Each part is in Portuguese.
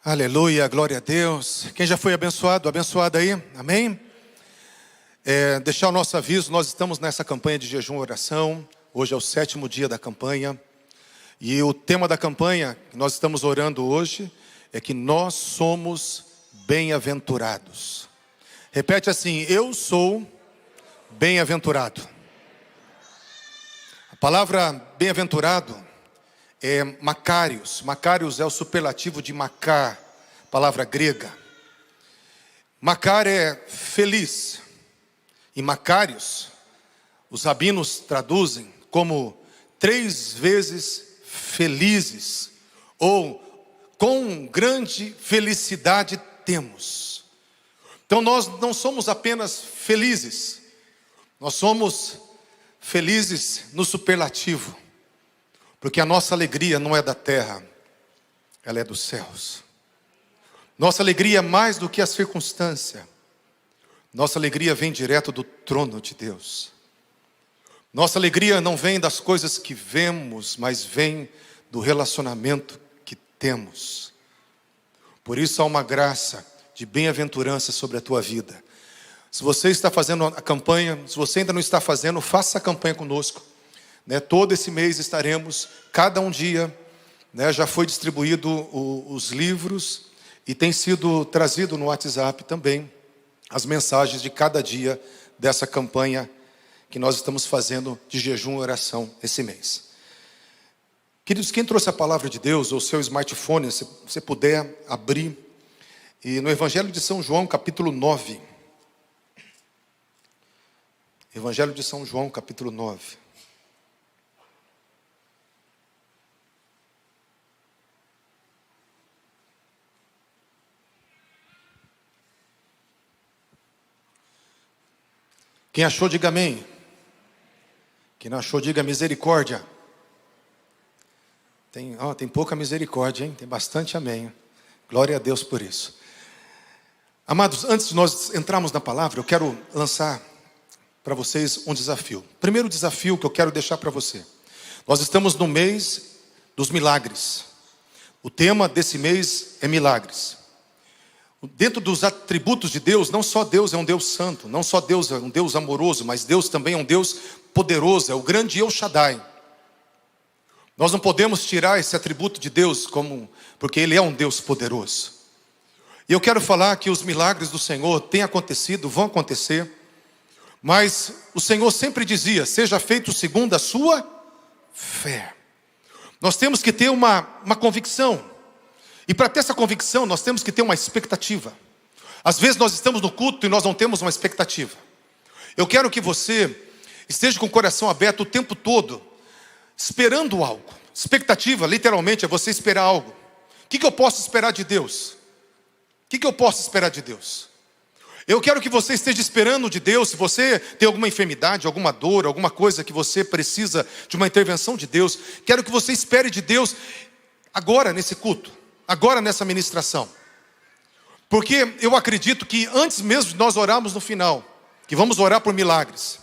Aleluia, glória a Deus. Quem já foi abençoado, abençoado aí, amém? Deixar o nosso aviso, nós estamos nessa campanha de jejum e oração. Hoje é o 7º dia da campanha. E o tema da campanha que nós estamos orando hoje é que nós somos bem-aventurados. Repete assim: eu sou bem-aventurado. A palavra bem-aventurado é Makarios. Makarios é o superlativo de Makar, palavra grega. Makar é feliz. E Makarios, os rabinos traduzem como 3 vezes felizes, ou com grande felicidade temos. Então nós não somos apenas felizes, nós somos felizes no superlativo. Porque a nossa alegria não é da terra, ela é dos céus. Nossa alegria é mais do que a circunstância. Nossa alegria vem direto do trono de Deus. Nossa alegria não vem das coisas que vemos, mas vem do relacionamento que temos. Por isso há uma graça de bem-aventurança sobre a tua vida. Se você está fazendo a campanha, se você ainda não está fazendo, faça a campanha conosco. Todo esse mês estaremos, cada um dia, já foi distribuído os livros e tem sido trazido no WhatsApp também as mensagens de cada dia dessa campanha que nós estamos fazendo de jejum e oração esse mês. Queridos, quem trouxe a palavra de Deus, ou seu smartphone, se você puder abrir, e no Evangelho de São João, capítulo 9. Evangelho de São João, capítulo 9. Quem achou, diga amém. Quem não achou, diga misericórdia. Tem pouca misericórdia, hein? Tem bastante amém. Glória a Deus por isso. Amados, antes de nós entrarmos na palavra, eu quero lançar para vocês um desafio. Primeiro desafio que eu quero deixar para você. Nós estamos no mês dos milagres. O tema desse mês é milagres. Dentro dos atributos de Deus, não só Deus é um Deus santo, não só Deus é um Deus amoroso, mas Deus também é um Deus poderoso, é o grande El Shaddai. Nós não podemos tirar esse atributo de Deus porque Ele é um Deus poderoso. E eu quero falar que os milagres do Senhor têm acontecido, vão acontecer, mas o Senhor sempre dizia: seja feito segundo a sua fé. Nós temos que ter uma convicção. E para ter essa convicção, nós temos que ter uma expectativa. Às vezes nós estamos no culto e nós não temos uma expectativa. Eu quero que você esteja com o coração aberto o tempo todo, esperando algo. Expectativa, literalmente, é você esperar algo. O que eu posso esperar de Deus? O que eu posso esperar de Deus? Eu quero que você esteja esperando de Deus. Se você tem alguma enfermidade, alguma dor, alguma coisa que você precisa de uma intervenção de Deus, quero que você espere de Deus agora nesse culto. Agora nessa ministração. Porque eu acredito que antes mesmo de nós orarmos no final, que vamos orar por milagres,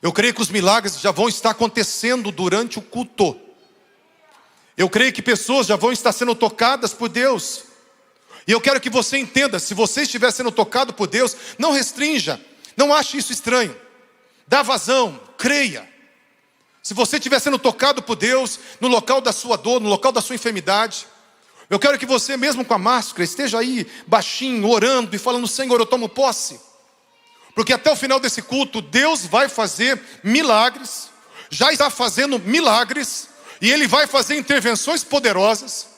eu creio que os milagres já vão estar acontecendo durante o culto. Eu creio que pessoas já vão estar sendo tocadas por Deus. E eu quero que você entenda: se você estiver sendo tocado por Deus, não restrinja, não ache isso estranho, dá vazão, creia. Se você estiver sendo tocado por Deus no local da sua dor, no local da sua enfermidade, eu quero que você, mesmo com a máscara, esteja aí baixinho, orando e falando: Senhor, eu tomo posse. Porque até o final desse culto, Deus vai fazer milagres, já está fazendo milagres, e Ele vai fazer intervenções poderosas.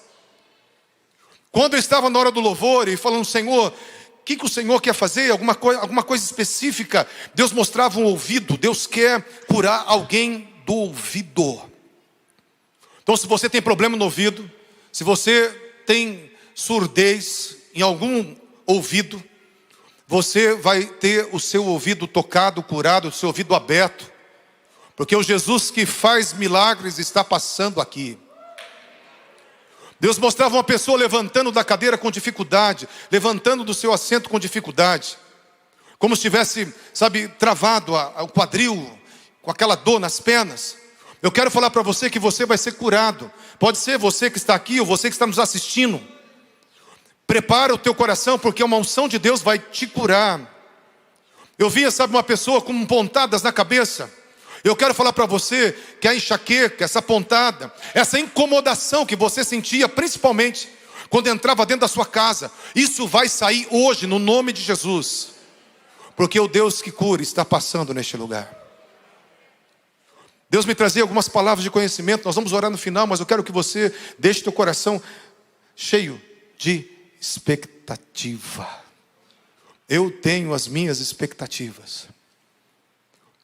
Quando eu estava na hora do louvor e falando: Senhor, o que o Senhor quer fazer? Alguma coisa específica. Deus mostrava um ouvido. Deus quer curar alguém do ouvido. Então, se você tem problema no ouvido, se você tem surdez em algum ouvido, você vai ter o seu ouvido tocado, curado, o seu ouvido aberto. Porque o Jesus que faz milagres está passando aqui. Deus mostrava uma pessoa levantando da cadeira com dificuldade, levantando do seu assento com dificuldade, como se tivesse, travado o quadril, com aquela dor nas pernas. Eu quero falar para você que você vai ser curado. Pode ser você que está aqui ou você que está nos assistindo. Prepara o teu coração, porque uma unção de Deus vai te curar. Eu via, sabe, uma pessoa com pontadas na cabeça. Eu quero falar para você que a enxaqueca, essa pontada, essa incomodação que você sentia, principalmente quando entrava dentro da sua casa, isso vai sair hoje no nome de Jesus. Porque o Deus que cura está passando neste lugar. Deus me trazia algumas palavras de conhecimento. Nós vamos orar no final, mas eu quero que você deixe teu coração cheio de expectativa. Eu tenho as minhas expectativas.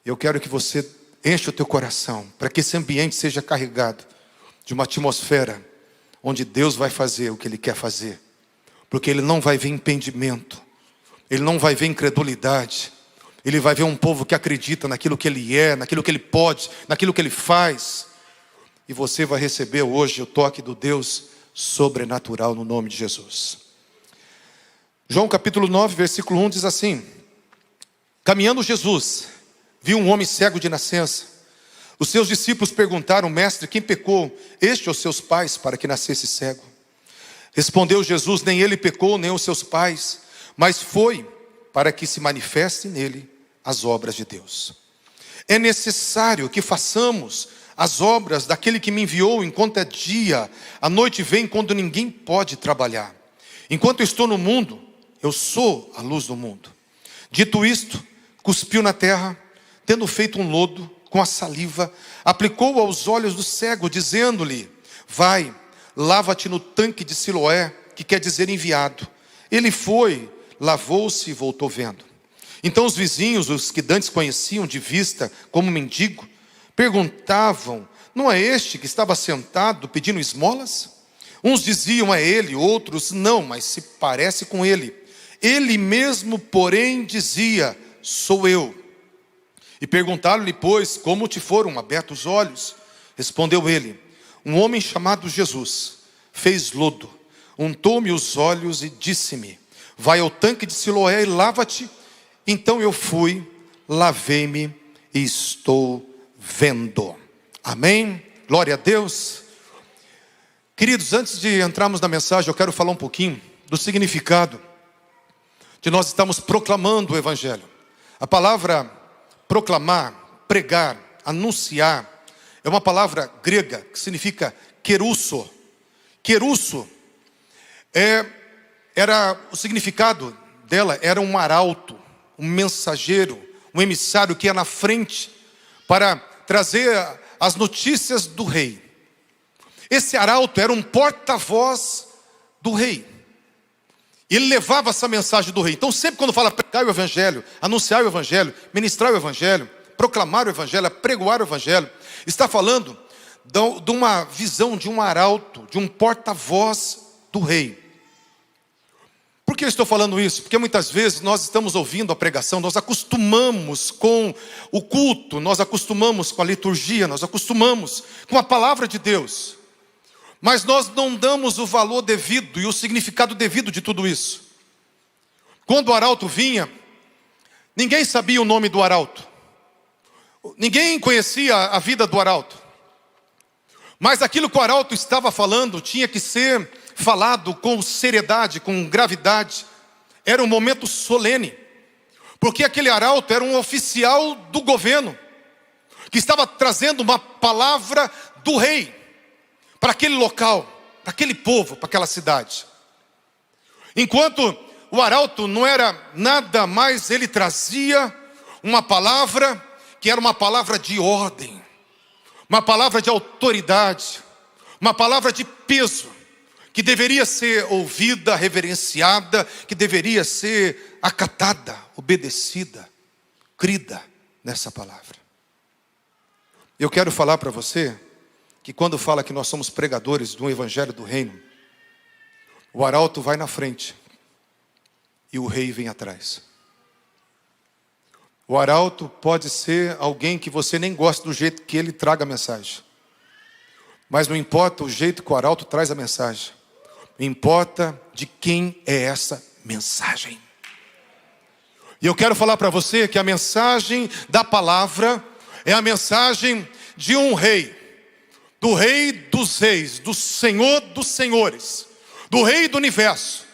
Eu quero que você encha o teu coração, para que esse ambiente seja carregado de uma atmosfera onde Deus vai fazer o que Ele quer fazer. Porque Ele não vai ver impedimento, Ele não vai ver incredulidade, Ele vai ver um povo que acredita naquilo que Ele é, naquilo que Ele pode, naquilo que Ele faz. E você vai receber hoje o toque do Deus sobrenatural no nome de Jesus. João capítulo 9, versículo 1 diz assim: caminhando Jesus, viu um homem cego de nascença. Os seus discípulos perguntaram: mestre, quem pecou, este ou seus pais, para que nascesse cego? Respondeu Jesus: nem ele pecou, nem os seus pais, mas foi para que se manifeste nele as obras de Deus. É necessário que façamos as obras daquele que me enviou enquanto é dia. A noite vem quando ninguém pode trabalhar. Enquanto eu estou no mundo, eu sou a luz do mundo. Dito isto, cuspiu na terra, tendo feito um lodo com a saliva, aplicou-o aos olhos do cego, dizendo-lhe: vai, lava-te no tanque de Siloé, que quer dizer enviado. Ele foi, lavou-se e voltou vendo. Então os vizinhos, os que dantes conheciam de vista como mendigo, perguntavam: não é este que estava sentado pedindo esmolas? Uns diziam: é ele, outros: não, mas se parece com ele. Ele mesmo, porém, dizia: sou eu. E perguntaram-lhe, pois, como te foram abertos os olhos? Respondeu ele: um homem chamado Jesus fez lodo, untou-me os olhos e disse-me: vai ao tanque de Siloé e lava-te. Então eu fui, lavei-me e estou vendo. Amém? Glória a Deus. Queridos, antes de entrarmos na mensagem, eu quero falar um pouquinho do significado de nós estamos proclamando o Evangelho. A palavra proclamar, pregar, anunciar, é uma palavra grega que significa querusso. Querusso era o significado dela, era um arauto, um mensageiro, um emissário que ia na frente para trazer as notícias do rei. Esse arauto era um porta-voz do rei. Ele levava essa mensagem do rei. Então sempre quando fala pregar o Evangelho, anunciar o Evangelho, ministrar o Evangelho, proclamar o Evangelho, apregoar o Evangelho, está falando de uma visão de um arauto, de um porta-voz do rei. Por que eu estou falando isso? Porque muitas vezes nós estamos ouvindo a pregação, nós acostumamos com o culto, nós acostumamos com a liturgia, nós acostumamos com a palavra de Deus. Mas nós não damos o valor devido e o significado devido de tudo isso. Quando o arauto vinha, ninguém sabia o nome do arauto. Ninguém conhecia a vida do arauto. Mas aquilo que o arauto estava falando tinha que ser falado com seriedade, com gravidade. Era um momento solene. Porque aquele arauto era um oficial do governo, que estava trazendo uma palavra do rei para aquele local, para aquele povo, para aquela cidade. Enquanto o arauto não era nada mais, ele trazia uma palavra que era uma palavra de ordem, uma palavra de autoridade, uma palavra de peso, que deveria ser ouvida, reverenciada, que deveria ser acatada, obedecida, crida nessa palavra. Eu quero falar para você que quando fala que nós somos pregadores do Evangelho do Reino, o arauto vai na frente e o rei vem atrás. O arauto pode ser alguém que você nem gosta do jeito que ele traga a mensagem. Mas não importa o jeito que o arauto traz a mensagem. Importa de quem é essa mensagem. E eu quero falar para você que a mensagem da palavra é a mensagem de um rei. Do rei dos reis, do Senhor dos senhores, do rei do universo,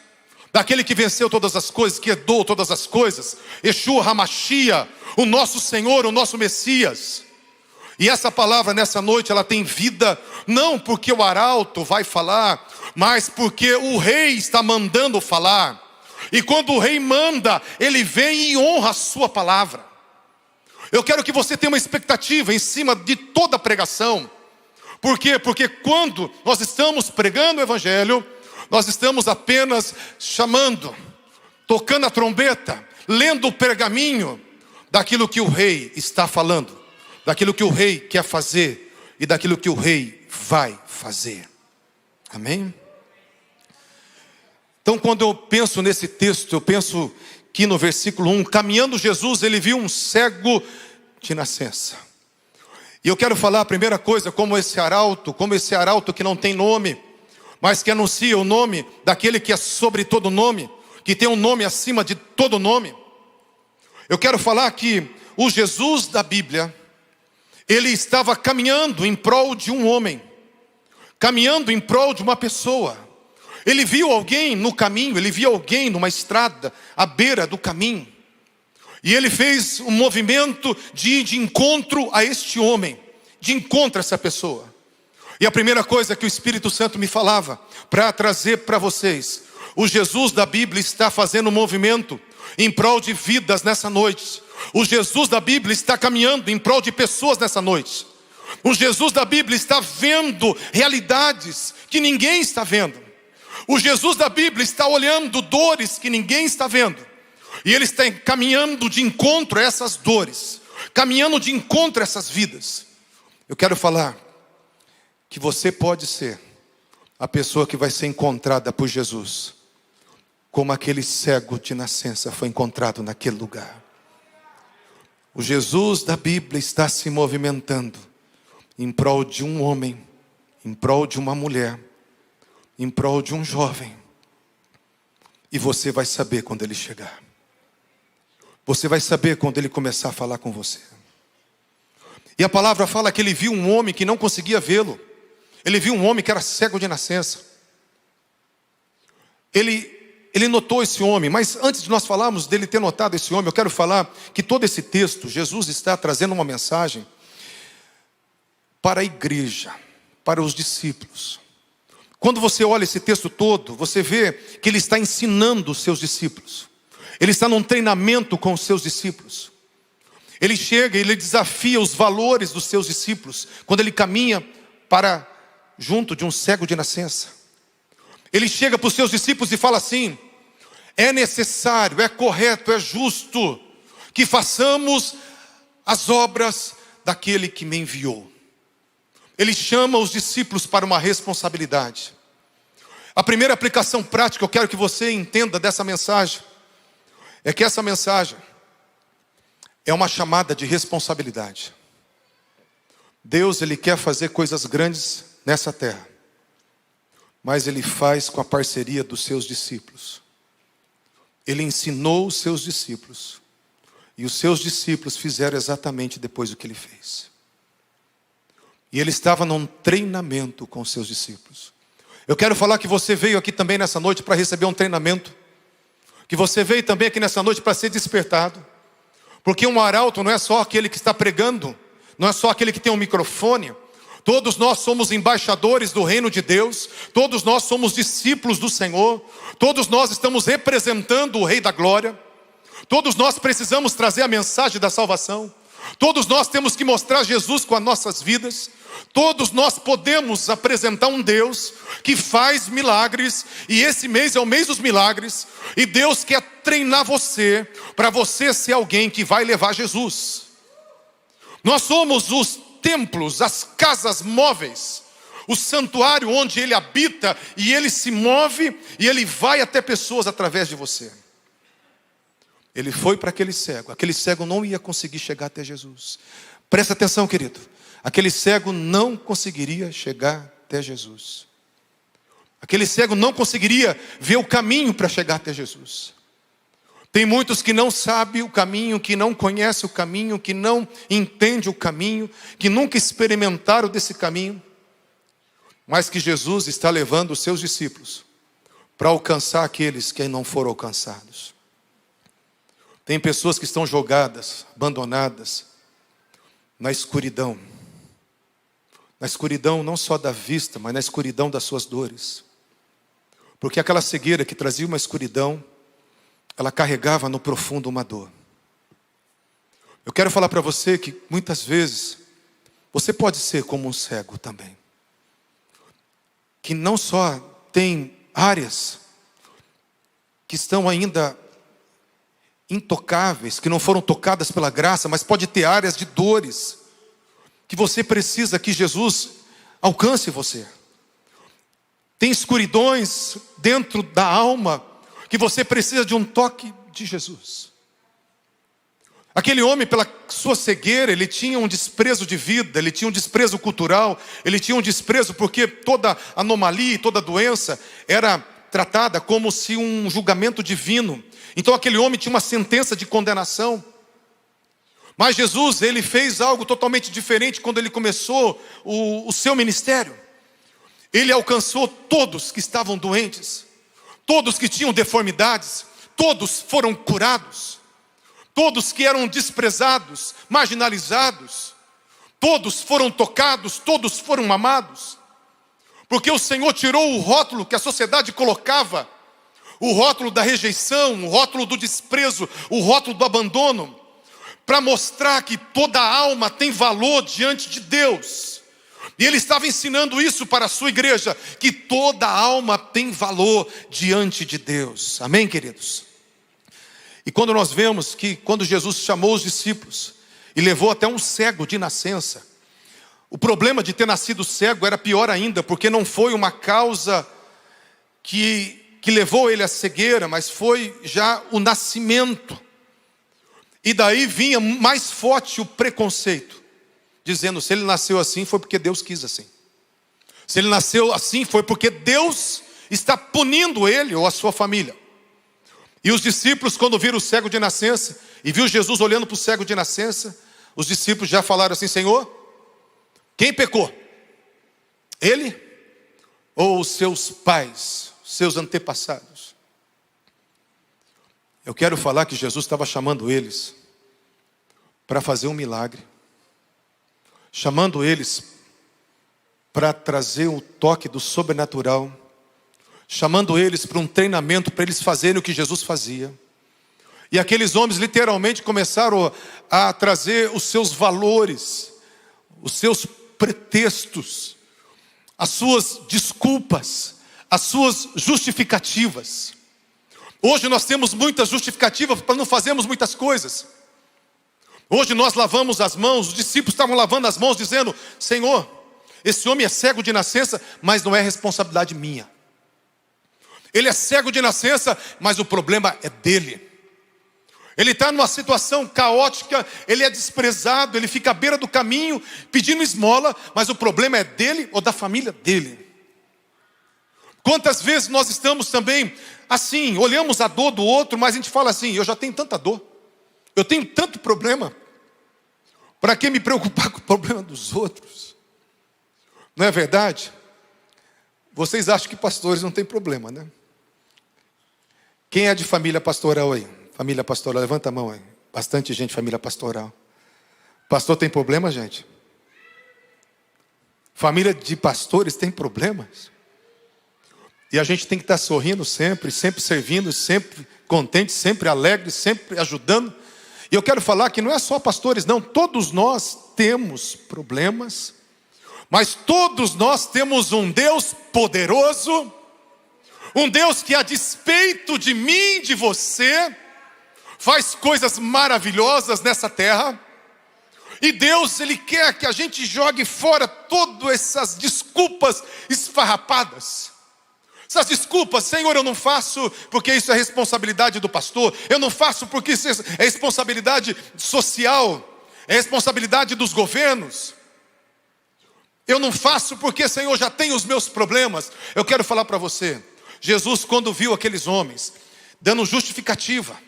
daquele que venceu todas as coisas, que herdou todas as coisas, Yeshua HaMashiach, o nosso Senhor, o nosso Messias. E essa palavra nessa noite, ela tem vida, não porque o arauto vai falar, mas porque o rei está mandando falar. E quando o rei manda, ele vem e honra a sua palavra. Eu quero que você tenha uma expectativa em cima de toda a pregação. Por quê? Porque quando nós estamos pregando o evangelho, nós estamos apenas chamando, tocando a trombeta, lendo o pergaminho daquilo que o rei está falando, daquilo que o rei quer fazer e daquilo que o rei vai fazer. Amém? Então, quando eu penso nesse texto, eu penso que no versículo 1, caminhando Jesus, ele viu um cego de nascença. E eu quero falar a primeira coisa, como esse arauto que não tem nome, mas que anuncia o nome daquele que é sobre todo nome, que tem um nome acima de todo nome. Eu quero falar que o Jesus da Bíblia, ele estava caminhando em prol de um homem, caminhando em prol de uma pessoa. Ele viu alguém no caminho, ele viu alguém numa estrada, à beira do caminho. E ele fez um movimento de ir de encontro a este homem, de encontro a essa pessoa. E a primeira coisa que o Espírito Santo me falava, para trazer para vocês, o Jesus da Bíblia está fazendo um movimento em prol de vidas nessa noite. O Jesus da Bíblia está caminhando em prol de pessoas nessa noite. O Jesus da Bíblia está vendo realidades que ninguém está vendo. O Jesus da Bíblia está olhando dores que ninguém está vendo. E ele está caminhando de encontro a essas dores, caminhando de encontro a essas vidas. Eu quero falar que você pode ser a pessoa que vai ser encontrada por Jesus, como aquele cego de nascença foi encontrado naquele lugar. O Jesus da Bíblia está se movimentando em prol de um homem, em prol de uma mulher, em prol de um jovem. E você vai saber quando ele chegar. Você vai saber quando ele começar a falar com você. E a palavra fala que ele viu um homem que não conseguia vê-lo. Ele viu um homem que era cego de nascença. Ele notou esse homem, mas antes de nós falarmos dele ter notado esse homem, eu quero falar que todo esse texto, Jesus está trazendo uma mensagem para a igreja, para os discípulos. Quando você olha esse texto todo, você vê que ele está ensinando os seus discípulos. Ele está num treinamento com os seus discípulos. Ele chega e ele desafia os valores dos seus discípulos, quando ele caminha para junto de um cego de nascença. Ele chega para os seus discípulos e fala assim: é necessário, é correto, é justo que façamos as obras daquele que me enviou. Ele chama os discípulos para uma responsabilidade. A primeira aplicação prática, eu quero que você entenda dessa mensagem, é que essa mensagem é uma chamada de responsabilidade. Deus, ele quer fazer coisas grandes nessa terra, mas ele faz com a parceria dos seus discípulos. Ele ensinou os seus discípulos, e os seus discípulos fizeram exatamente depois o que ele fez. E ele estava num treinamento com os seus discípulos. Eu quero falar que você veio aqui também nessa noite para receber um treinamento, que você veio também aqui nessa noite para ser despertado, porque um arauto não é só aquele que está pregando, não é só aquele que tem um microfone. Todos nós somos embaixadores do reino de Deus, todos nós somos discípulos do Senhor, todos nós estamos representando o Rei da Glória, todos nós precisamos trazer a mensagem da salvação, todos nós temos que mostrar Jesus com as nossas vidas, todos nós podemos apresentar um Deus que faz milagres, e esse mês é o mês dos milagres, e Deus quer treinar você, para você ser alguém que vai levar Jesus. Nós somos os templos, as casas móveis, o santuário onde ele habita, e ele se move, e ele vai até pessoas através de você. Ele foi para aquele cego não ia conseguir chegar até Jesus. Presta atenção, querido, aquele cego não conseguiria chegar até Jesus. Aquele cego não conseguiria ver o caminho para chegar até Jesus. Tem muitos que não sabem o caminho, que não conhecem o caminho, que não entendem o caminho, que nunca experimentaram desse caminho, mas que Jesus está levando os seus discípulos para alcançar aqueles que não foram alcançados. Tem pessoas que estão jogadas, abandonadas, na escuridão. Na escuridão não só da vista, mas na escuridão das suas dores. Porque aquela cegueira que trazia uma escuridão, ela carregava no profundo uma dor. Eu quero falar para você que muitas vezes você pode ser como um cego também. Que não só tem áreas que estão ainda intocáveis, que não foram tocadas pela graça, mas pode ter áreas de dores que você precisa que Jesus alcance você. Tem escuridões dentro da alma que você precisa de um toque de Jesus. Aquele homem, pela sua cegueira, ele tinha um desprezo de vida, ele tinha um desprezo cultural, ele tinha um desprezo porque toda anomalia e toda doença era tratada como se um julgamento divino. Então aquele homem tinha uma sentença de condenação. Mas Jesus, ele fez algo totalmente diferente quando ele começou o seu ministério. Ele alcançou todos que estavam doentes, todos que tinham deformidades, todos foram curados. Todos que eram desprezados, marginalizados, todos foram tocados, todos foram amados. Porque o Senhor tirou o rótulo que a sociedade colocava, o rótulo da rejeição, o rótulo do desprezo, o rótulo do abandono, para mostrar que toda alma tem valor diante de Deus. E Ele estava ensinando isso para a sua igreja, que toda alma tem valor diante de Deus. Amém, queridos? E quando nós vemos que quando Jesus chamou os discípulos e levou até um cego de nascença, o problema de ter nascido cego era pior ainda, porque não foi uma causa que levou ele à cegueira, mas foi já o nascimento. E daí vinha mais forte o preconceito, dizendo: se ele nasceu assim foi porque Deus quis assim. Se ele nasceu assim foi porque Deus está punindo ele ou a sua família. E os discípulos, quando viram o cego de nascença e viu Jesus olhando para o cego de nascença, os discípulos já falaram assim: Senhor, quem pecou? Ele ou os seus pais, seus antepassados? Eu quero falar que Jesus estava chamando eles para fazer um milagre, chamando eles para trazer o toque do sobrenatural, chamando eles para um treinamento, para eles fazerem o que Jesus fazia. E aqueles homens literalmente começaram a trazer os seus valores, os seus pretextos, as suas desculpas, as suas justificativas. Hoje nós temos muitas justificativas para não fazermos muitas coisas. Hoje nós lavamos as mãos, os discípulos estavam lavando as mãos dizendo: Senhor, esse homem é cego de nascença, mas não é responsabilidade minha. Ele é cego de nascença, mas o problema é dele. Ele está numa situação caótica, ele é desprezado, ele fica à beira do caminho pedindo esmola, mas o problema é dele ou da família dele. Quantas vezes nós estamos também assim, olhamos a dor do outro, mas a gente fala assim: eu já tenho tanta dor, eu tenho tanto problema, para que me preocupar com o problema dos outros? Não é verdade? Vocês acham que pastores não têm problema, né? Quem é de família pastoral aí? Família pastoral, levanta a mão aí. Bastante gente, família pastoral. Pastor tem problema, gente? Família de pastores tem problemas. E a gente tem que estar sorrindo sempre, sempre servindo, sempre contente, sempre alegre, sempre ajudando. E eu quero falar que não é só pastores, não. Todos nós temos problemas, mas todos nós temos um Deus poderoso, um Deus que, a despeito de mim, de você, faz coisas maravilhosas nessa terra. E Deus, Ele quer que a gente jogue fora todas essas desculpas esfarrapadas. Essas desculpas: Senhor, eu não faço porque isso é responsabilidade do pastor, eu não faço porque isso é responsabilidade social, é responsabilidade dos governos, eu não faço porque, Senhor, já tenho os meus problemas. Eu quero falar para você, Jesus, quando viu aqueles homens dando justificativa,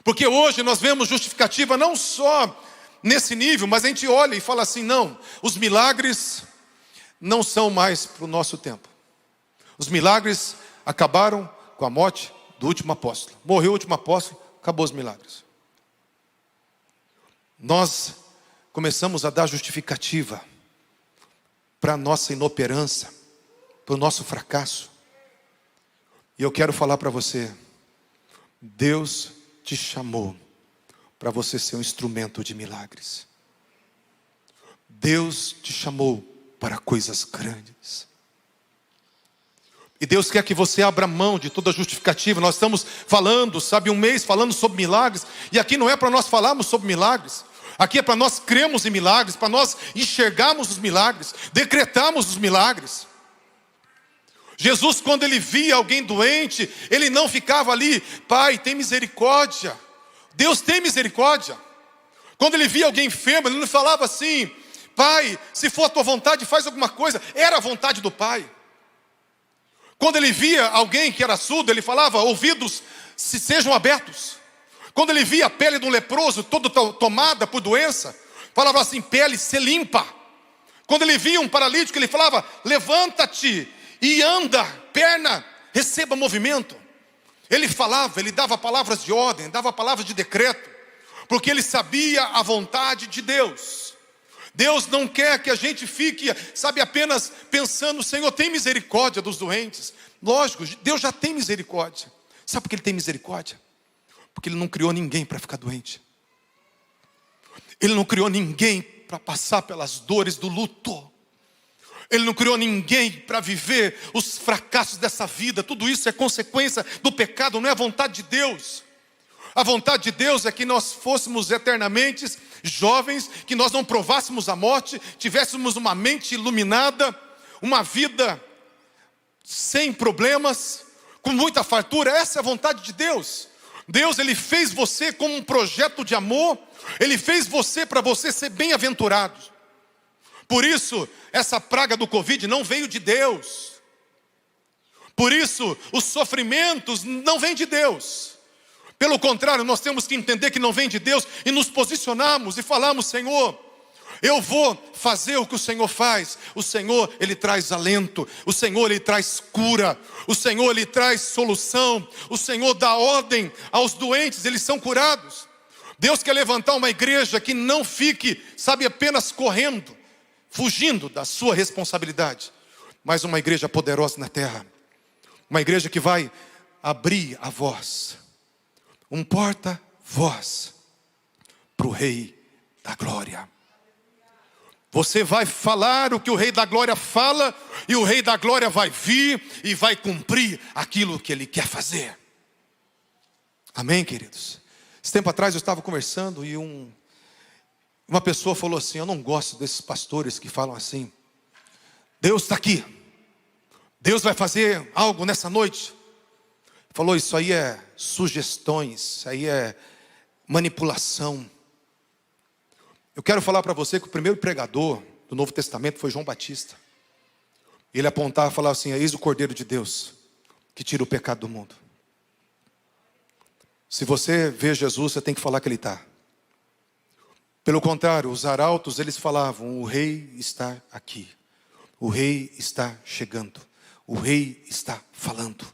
porque hoje nós vemos justificativa não só nesse nível, mas a gente olha e fala assim: não, os milagres não são mais para o nosso tempo. Os milagres acabaram com a morte do último apóstolo. Morreu o último apóstolo, acabou os milagres. Nós começamos a dar justificativa para a nossa inoperância, para o nosso fracasso. E eu quero falar para você, Deus te chamou para você ser um instrumento de milagres. Deus te chamou para coisas grandes. E Deus quer que você abra mão de toda justificativa. Nós estamos falando, sabe, um mês falando sobre milagres. E aqui não é para nós falarmos sobre milagres. Aqui é para nós crermos em milagres, para nós enxergarmos os milagres, decretarmos os milagres. Jesus, quando ele via alguém doente, ele não ficava ali, Pai, tem misericórdia. Deus tem misericórdia. Quando ele via alguém enfermo, ele não falava assim, Pai, se for a tua vontade, faz alguma coisa. Era a vontade do Pai. Quando ele via alguém que era surdo, ele falava, ouvidos se sejam abertos. Quando ele via a pele de um leproso toda tomada por doença, falava assim, pele, se limpa. Quando ele via um paralítico, ele falava, levanta-te e anda, perna, receba movimento. Ele falava, ele dava palavras de ordem, dava palavras de decreto, porque ele sabia a vontade de Deus. Deus não quer que a gente fique, sabe, apenas pensando, Senhor, tem misericórdia dos doentes. Lógico, Deus já tem misericórdia. Sabe por que Ele tem misericórdia? Porque Ele não criou ninguém para ficar doente. Ele não criou ninguém para passar pelas dores do luto. Ele não criou ninguém para viver os fracassos dessa vida. Tudo isso é consequência do pecado, não é a vontade de Deus. A vontade de Deus é que nós fôssemos eternamente jovens, que nós não provássemos a morte, tivéssemos uma mente iluminada, uma vida sem problemas, com muita fartura. Essa é a vontade de Deus. Deus, Ele fez você como um projeto de amor. Ele fez você para você ser bem-aventurado. Por isso, essa praga do Covid não veio de Deus. Por isso, os sofrimentos não vêm de Deus. Pelo contrário, nós temos que entender que não vem de Deus e nos posicionarmos e falarmos, Senhor, eu vou fazer o que o Senhor faz. O Senhor, Ele traz alento. O Senhor, Ele traz cura. O Senhor, Ele traz solução. O Senhor dá ordem aos doentes, eles são curados. Deus quer levantar uma igreja que não fique, sabe, apenas correndo, fugindo da sua responsabilidade, mas uma igreja poderosa na terra. Uma igreja que vai abrir a voz, um porta-voz para o Rei da Glória. Você vai falar o que o Rei da Glória fala, e o Rei da Glória vai vir e vai cumprir aquilo que Ele quer fazer. Amém, queridos? Esse tempo atrás eu estava conversando e uma pessoa falou assim, eu não gosto desses pastores que falam assim, Deus está aqui, Deus vai fazer algo nessa noite. Falou, isso aí é sugestões, isso aí é manipulação. Eu quero falar para você que o primeiro pregador do Novo Testamento foi João Batista. Ele apontava e falava assim, eis o Cordeiro de Deus, que tira o pecado do mundo. Se você vê Jesus, você tem que falar que Ele está. Pelo contrário, os arautos, eles falavam, o Rei está aqui. O Rei está chegando. O Rei está falando.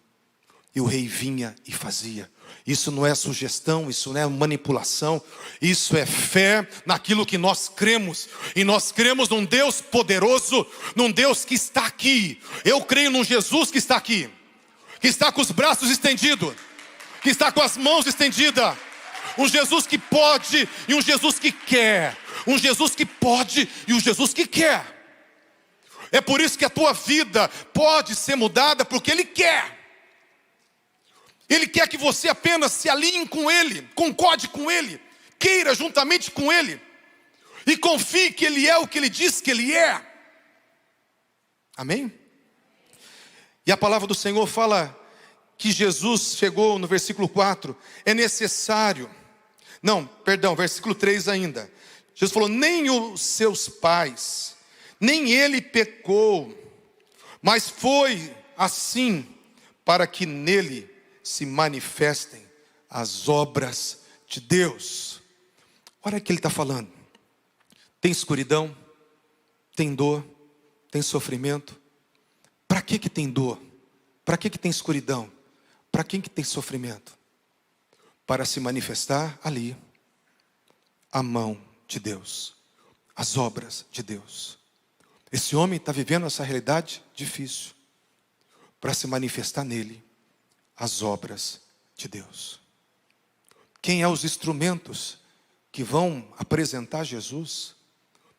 E o Rei vinha e fazia. Isso não é sugestão, isso não é manipulação. Isso é fé naquilo que nós cremos. E nós cremos num Deus poderoso, num Deus que está aqui. Eu creio num Jesus que está aqui, que está com os braços estendidos, que está com as mãos estendidas. Um Jesus que pode e um Jesus que quer. Um Jesus que pode e um Jesus que quer. É por isso que a tua vida pode ser mudada, porque Ele quer. Ele quer que você apenas se alinhe com Ele, concorde com Ele, queira juntamente com Ele, e confie que Ele é o que Ele diz que Ele é. Amém? E a palavra do Senhor fala que Jesus chegou no versículo 4, é necessário, versículo 3 ainda. Jesus falou, nem os seus pais, nem ele pecou, mas foi assim para que nele se manifestem as obras de Deus. Olha o que ele está falando. Tem escuridão, tem dor, tem sofrimento. Para que tem dor? Para que tem escuridão? Para quem que tem sofrimento? Para se manifestar ali a mão de Deus, as obras de Deus. Esse homem está vivendo essa realidade difícil, para se manifestar nele as obras de Deus. Quem é os instrumentos que vão apresentar Jesus,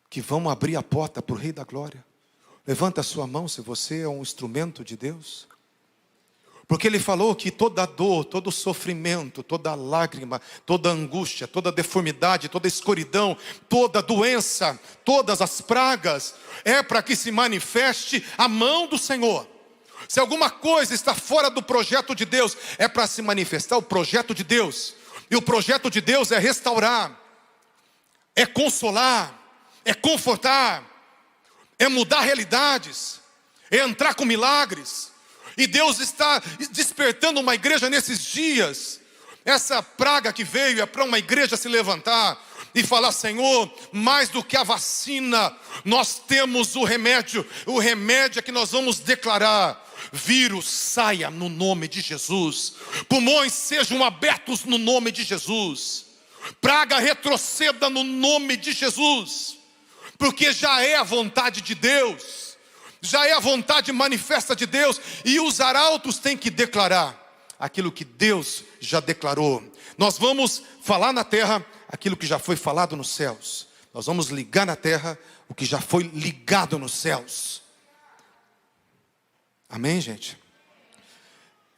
que vão abrir a porta para o Rei da Glória? Levanta a sua mão se você é um instrumento de Deus. Porque ele falou que toda dor, todo sofrimento, toda lágrima, toda angústia, toda deformidade, toda escuridão, toda doença, todas as pragas, é para que se manifeste a mão do Senhor. Se alguma coisa está fora do projeto de Deus, é para se manifestar o projeto de Deus. E o projeto de Deus é restaurar, é consolar, é confortar, é mudar realidades, é entrar com milagres. E Deus está despertando uma igreja nesses dias. Essa praga que veio é para uma igreja se levantar e falar: Senhor, mais do que a vacina, nós temos o remédio. O remédio é que nós vamos declarar: vírus saia no nome de Jesus, pulmões sejam abertos no nome de Jesus, praga retroceda no nome de Jesus, porque já é a vontade de Deus. Já é a vontade manifesta de Deus. E os arautos têm que declarar aquilo que Deus já declarou. Nós vamos falar na terra aquilo que já foi falado nos céus. Nós vamos ligar na terra o que já foi ligado nos céus. Amém, gente?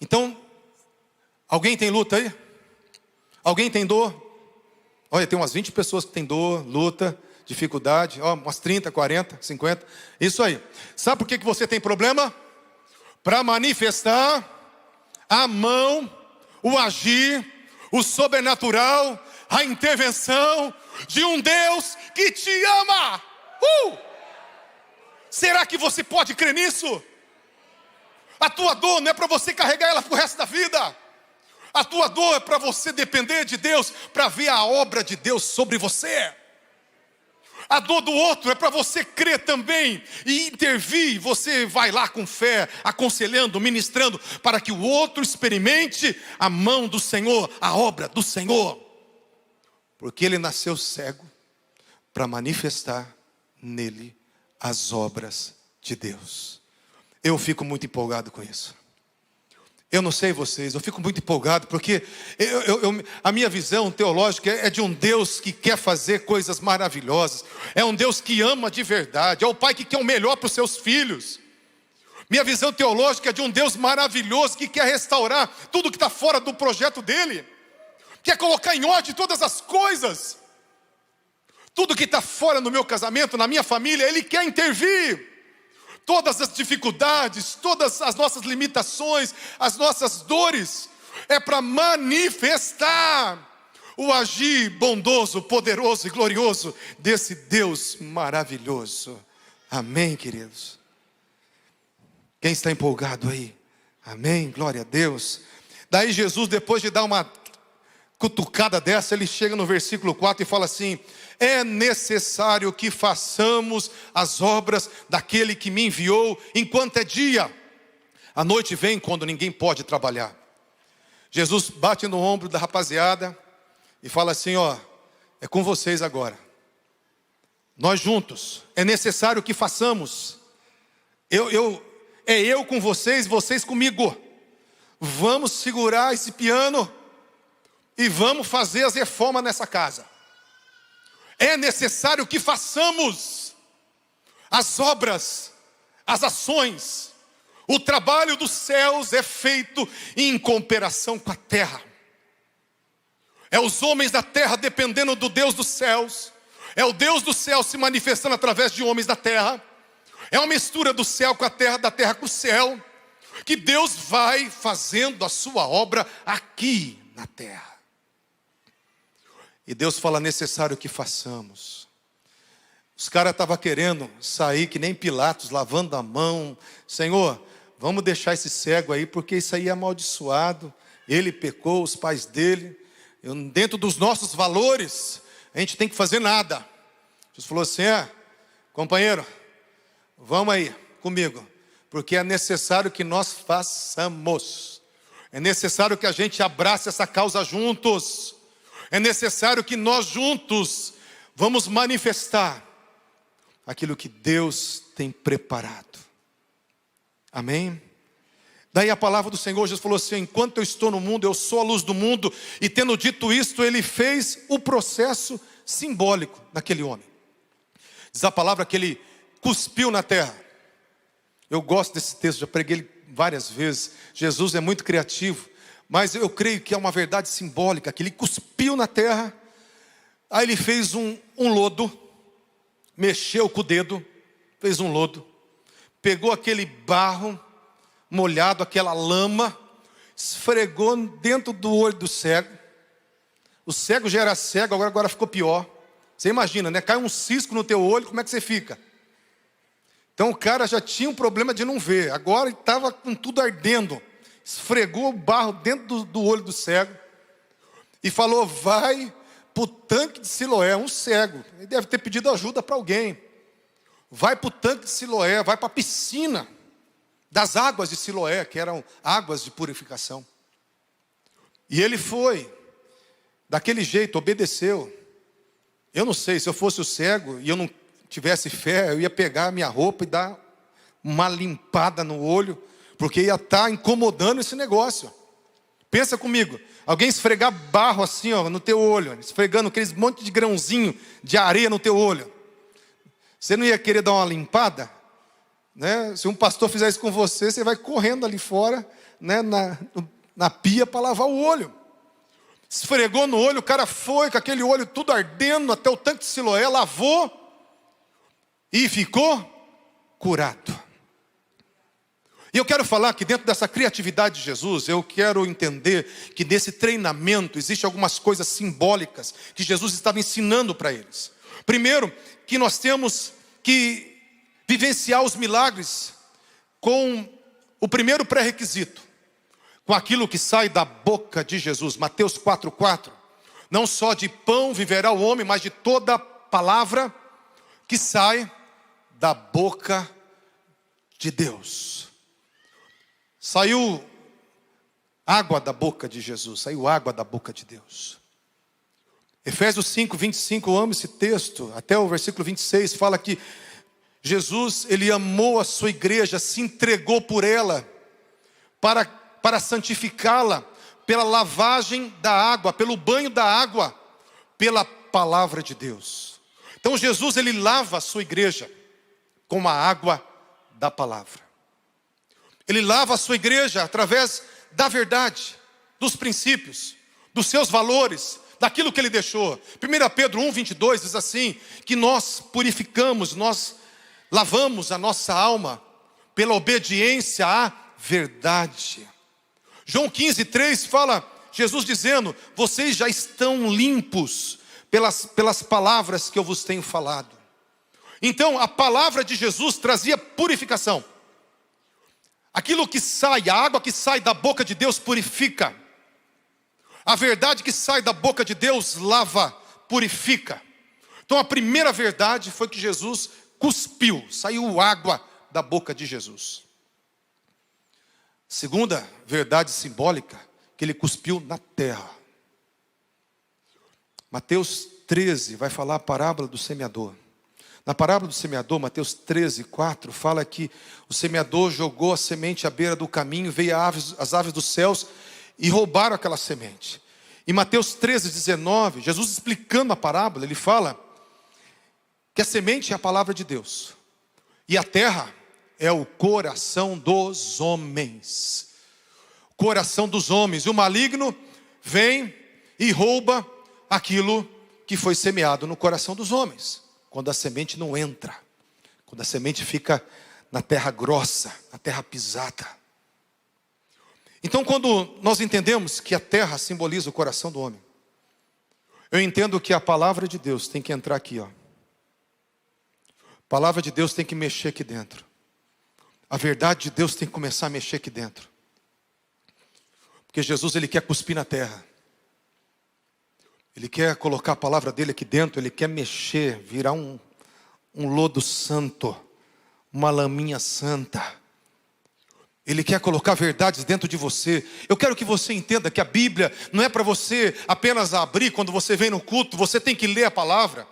Então, alguém tem luta aí? Alguém tem dor? Olha, tem umas 20 pessoas que têm dor, luta, dificuldade, umas 30, 40, 50, isso aí. Sabe por que você tem problema? Para manifestar a mão, o agir, o sobrenatural, a intervenção de um Deus que te ama. Será que você pode crer nisso? A tua dor não é para você carregar ela para o resto da vida. A tua dor é para você depender de Deus, para ver a obra de Deus sobre você. A dor do outro é para você crer também e intervir. Você vai lá com fé, aconselhando, ministrando, para que o outro experimente a mão do Senhor, a obra do Senhor. Porque ele nasceu cego para manifestar nele as obras de Deus. Eu fico muito empolgado com isso. Eu não sei vocês, eu fico muito empolgado, porque a minha visão teológica é de um Deus que quer fazer coisas maravilhosas. É um Deus que ama de verdade, é o Pai que quer o melhor para os seus filhos. Minha visão teológica é de um Deus maravilhoso que quer restaurar tudo que está fora do projeto dele. Quer colocar em ordem todas as coisas. Tudo que está fora no meu casamento, na minha família, Ele quer intervir. Todas as dificuldades, todas as nossas limitações, as nossas dores, é para manifestar o agir bondoso, poderoso e glorioso desse Deus maravilhoso. Amém, queridos? Quem está empolgado aí? Amém, glória a Deus. Daí Jesus, depois de dar uma cutucada dessa, ele chega no versículo 4 e fala assim: é necessário que façamos as obras daquele que me enviou enquanto é dia. A noite vem quando ninguém pode trabalhar. Jesus bate no ombro da rapaziada e fala assim: é com vocês agora. Nós juntos, é necessário que façamos. Eu com vocês, vocês comigo. Vamos segurar esse piano e vamos fazer as reformas nessa casa. É necessário que façamos as obras, as ações. O trabalho dos céus é feito em cooperação com a terra. É os homens da terra dependendo do Deus dos céus. É o Deus do céu se manifestando através de homens da terra. É uma mistura do céu com a terra, da terra com o céu, que Deus vai fazendo a sua obra aqui na terra. E Deus fala: necessário que façamos. Os caras estavam querendo sair que nem Pilatos, lavando a mão. Senhor, vamos deixar esse cego aí, porque isso aí é amaldiçoado. Ele pecou, os pais dele. Dentro dos nossos valores, a gente tem que fazer nada. Jesus falou assim: companheiro, vamos aí comigo, Porque é necessário que nós façamos. É necessário que a gente abrace essa causa juntos. É necessário que nós juntos vamos manifestar aquilo que Deus tem preparado. Amém? Daí a palavra do Senhor, Jesus falou assim: enquanto eu estou no mundo, eu sou a luz do mundo. E tendo dito isto, ele fez o processo simbólico naquele homem. Diz a palavra que ele cuspiu na terra. Eu gosto desse texto, já preguei ele várias vezes. Jesus é muito criativo, mas eu creio que é uma verdade simbólica, que ele cuspiu na terra. Aí ele fez um lodo, mexeu com o dedo, fez um lodo, pegou aquele barro molhado, aquela lama, esfregou dentro do olho do cego. O cego já era cego, agora ficou pior. Você imagina, né? Cai um cisco no teu olho, como é que você fica? Então o cara já tinha um problema de não ver, agora ele estava com tudo ardendo. Esfregou o barro dentro do olho do cego e falou: vai para o tanque de Siloé. Um cego, ele deve ter pedido ajuda para alguém. Vai para o tanque de Siloé, vai para a piscina das águas de Siloé, que eram águas de purificação. E ele foi, daquele jeito, obedeceu. Eu não sei, se eu fosse o cego e eu não tivesse fé, eu ia pegar a minha roupa e dar uma limpada no olho, porque ia estar incomodando esse negócio. Pensa comigo, alguém esfregar barro assim, ó, no teu olho, esfregando aqueles monte de grãozinho de areia no teu olho. Você não ia querer dar uma limpada? Né? Se um pastor fizer isso com você, você vai correndo ali fora, né, na pia para lavar o olho. Esfregou no olho, o cara foi com aquele olho tudo ardendo até o tanque de Siloé, lavou e ficou curado. E eu quero falar que dentro dessa criatividade de Jesus, eu quero entender que nesse treinamento existem algumas coisas simbólicas que Jesus estava ensinando para eles. Primeiro, que nós temos que vivenciar os milagres com o primeiro pré-requisito, com aquilo que sai da boca de Jesus. Mateus 4,4. Não só de pão viverá o homem, mas de toda palavra que sai da boca de Deus. Saiu água da boca de Jesus, saiu água da boca de Deus. Efésios 5:25, eu amo esse texto, até o versículo 26, fala que Jesus, ele amou a sua igreja, se entregou por ela, para santificá-la, pela lavagem da água, pelo banho da água, pela palavra de Deus. Então Jesus, ele lava a sua igreja com a água da palavra. Ele lava a sua igreja através da verdade, dos princípios, dos seus valores, daquilo que ele deixou. 1 Pedro 1:22 diz assim, que nós purificamos, nós lavamos a nossa alma pela obediência à verdade. João 15:3 fala, Jesus dizendo: vocês já estão limpos pelas palavras que eu vos tenho falado. Então a palavra de Jesus trazia purificação. Aquilo que sai, a água que sai da boca de Deus purifica. A verdade que sai da boca de Deus lava, purifica. Então a primeira verdade foi que Jesus cuspiu, saiu água da boca de Jesus. Segunda verdade simbólica, que ele cuspiu na terra. Mateus 13 vai falar a parábola do semeador. Na parábola do semeador, Mateus 13:4, fala que o semeador jogou a semente à beira do caminho, veio as aves dos céus e roubaram aquela semente. Em Mateus 13:19, Jesus explicando a parábola, ele fala que a semente é a palavra de Deus, e a terra é o coração dos homens. O coração dos homens. E o maligno vem e rouba aquilo que foi semeado no coração dos homens. Quando a semente não entra, quando a semente fica na terra grossa, na terra pisada. Então, quando nós entendemos que a terra simboliza o coração do homem, eu entendo que a palavra de Deus tem que entrar aqui, ó. A palavra de Deus tem que mexer aqui dentro. A verdade de Deus tem que começar a mexer aqui dentro. Porque Jesus, ele quer cuspir na terra. Ele quer colocar a palavra dele aqui dentro, ele quer mexer, virar um lodo santo, uma laminha santa. Ele quer colocar verdades dentro de você. Eu quero que você entenda que a Bíblia não é para você apenas abrir quando você vem no culto. Você tem que ler a palavra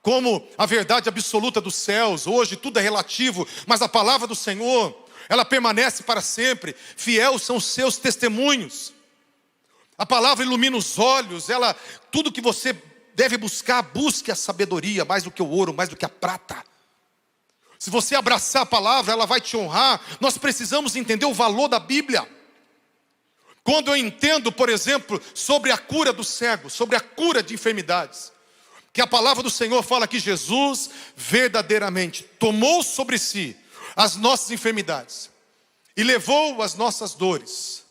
como a verdade absoluta dos céus. Hoje tudo é relativo, mas a palavra do Senhor, ela permanece para sempre. Fiel são os seus testemunhos. A palavra ilumina os olhos. Tudo que você deve buscar, busque a sabedoria, mais do que o ouro, mais do que a prata. Se você abraçar a palavra, ela vai te honrar. Nós precisamos entender o valor da Bíblia. Quando eu entendo, por exemplo, sobre a cura do cego, sobre a cura de enfermidades, que a palavra do Senhor fala que Jesus verdadeiramente tomou sobre si as nossas enfermidades e levou as nossas dores.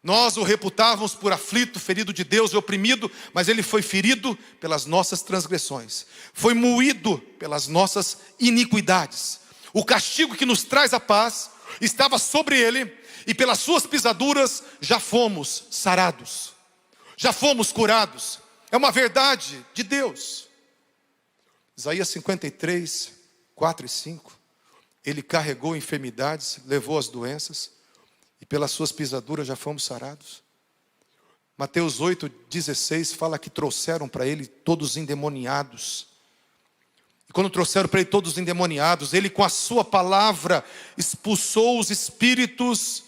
Nós o reputávamos por aflito, ferido de Deus e oprimido, mas ele foi ferido pelas nossas transgressões, foi moído pelas nossas iniquidades. O castigo que nos traz a paz estava sobre ele, e pelas suas pisaduras já fomos sarados, já fomos curados. É uma verdade de Deus. Isaías 53, 4 e 5. Ele carregou enfermidades, levou as doenças, e pelas suas pisaduras já fomos sarados. Mateus 8,16 fala que trouxeram para ele todos endemoniados. E quando trouxeram para ele todos endemoniados, ele com a sua palavra expulsou os espíritos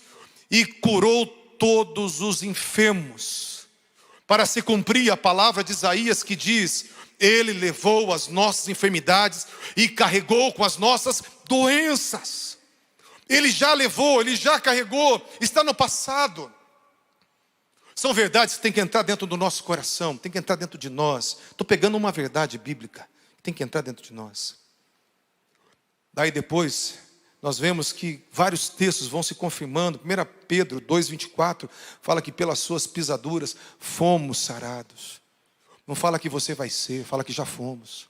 e curou todos os enfermos. Para se cumprir a palavra de Isaías que diz: ele levou as nossas enfermidades e carregou com as nossas doenças. Ele já levou, ele já carregou, está no passado. São verdades que tem que entrar dentro do nosso coração, tem que entrar dentro de nós. Estou pegando uma verdade bíblica, que tem que entrar dentro de nós. Daí depois, nós vemos que vários textos vão se confirmando. 1 Pedro 2,24 fala que pelas suas pisaduras fomos sarados. Não fala que você vai ser, fala que já fomos.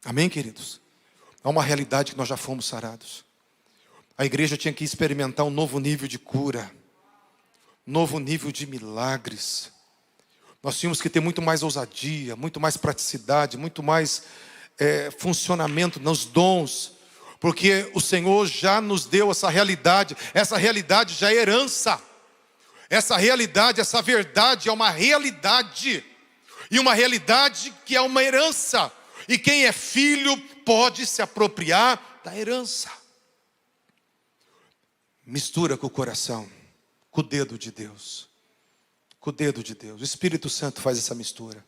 Amém, queridos? Há uma realidade que nós já fomos sarados. A igreja tinha que experimentar um novo nível de cura, um novo nível de milagres. Nós tínhamos que ter muito mais ousadia, muito mais praticidade, muito mais funcionamento nos dons, porque o Senhor já nos deu essa realidade já é herança. Essa realidade, essa verdade é uma realidade, e uma realidade que é uma herança, e quem é filho pode se apropriar da herança. Mistura com o coração, com o dedo de Deus. Com o dedo de Deus. O Espírito Santo faz essa mistura.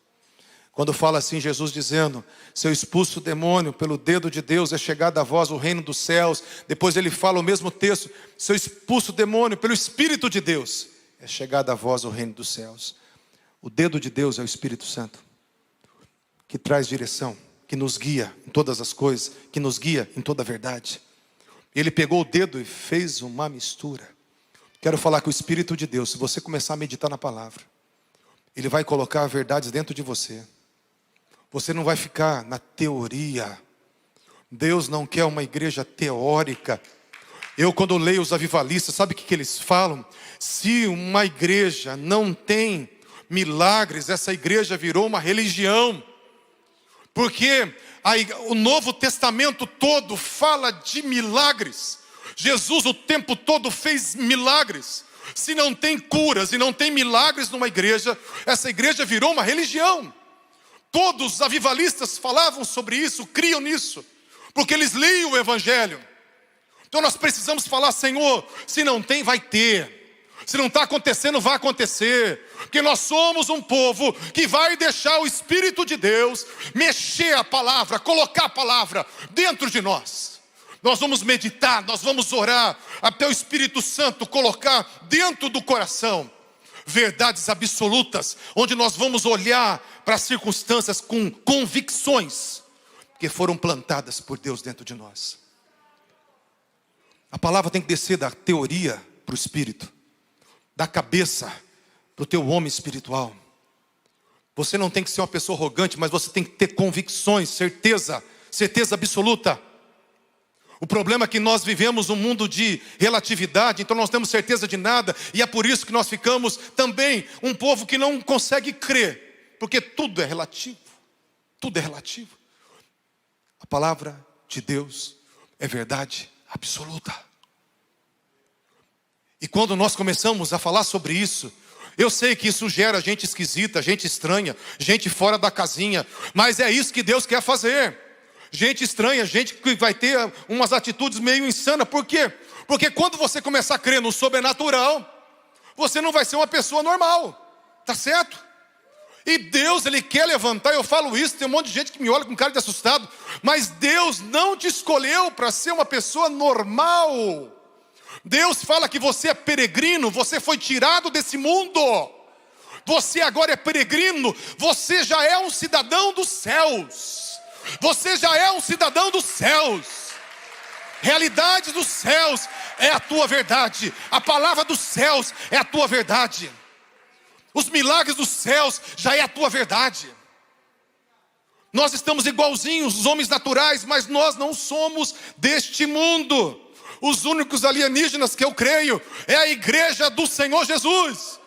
Quando fala assim, Jesus dizendo: se eu expulso o demônio pelo dedo de Deus, é chegado a vós o reino dos céus. Depois ele fala o mesmo texto: se eu expulso o demônio pelo Espírito de Deus, é chegado a vós o reino dos céus. O dedo de Deus é o Espírito Santo, que traz direção, que nos guia em todas as coisas, que nos guia em toda a verdade. Ele pegou o dedo e fez uma mistura. Quero falar que o Espírito de Deus, se você começar a meditar na palavra, ele vai colocar verdades dentro de você. Você não vai ficar na teoria. Deus não quer uma igreja teórica. Eu, quando leio os avivalistas, sabe o que eles falam? Se uma igreja não tem milagres, essa igreja virou uma religião. Porque o Novo Testamento todo fala de milagres. Jesus o tempo todo fez milagres. Se não tem curas e não tem milagres numa igreja, essa igreja virou uma religião. Todos os avivalistas falavam sobre isso, criam nisso, porque eles liam o Evangelho. Então nós precisamos falar: Senhor, se não tem, vai ter. Se não está acontecendo, vai acontecer. Porque nós somos um povo que vai deixar o Espírito de Deus mexer a palavra, colocar a palavra dentro de nós. Nós vamos meditar, nós vamos orar, até o Espírito Santo colocar dentro do coração verdades absolutas, onde nós vamos olhar para as circunstâncias com convicções que foram plantadas por Deus dentro de nós. A palavra tem que descer da teoria para o Espírito, da cabeça para o teu homem espiritual. Você não tem que ser uma pessoa arrogante, mas você tem que ter convicções, certeza absoluta. O problema é que nós vivemos um mundo de relatividade, então nós temos certeza de nada, e é por isso que nós ficamos também um povo que não consegue crer, porque tudo é relativo, tudo é relativo. A palavra de Deus é verdade absoluta. E quando nós começamos a falar sobre isso, eu sei que isso gera gente esquisita, gente estranha, gente fora da casinha, mas é isso que Deus quer fazer. Gente estranha, gente que vai ter umas atitudes meio insanas. Por quê? Porque quando você começar a crer no sobrenatural, você não vai ser uma pessoa normal, tá certo? E Deus, Ele quer levantar, eu falo isso, tem um monte de gente que me olha com cara de assustado, mas Deus não te escolheu para ser uma pessoa normal. Deus fala que você é peregrino, você foi tirado desse mundo. Você agora é peregrino, você já é um cidadão dos céus. Você já é um cidadão dos céus. Realidade dos céus é a tua verdade. A palavra dos céus é a tua verdade. Os milagres dos céus já é a tua verdade. Nós estamos igualzinhos os homens naturais, mas nós não somos deste mundo. Os únicos alienígenas que eu creio é a igreja do Senhor Jesus,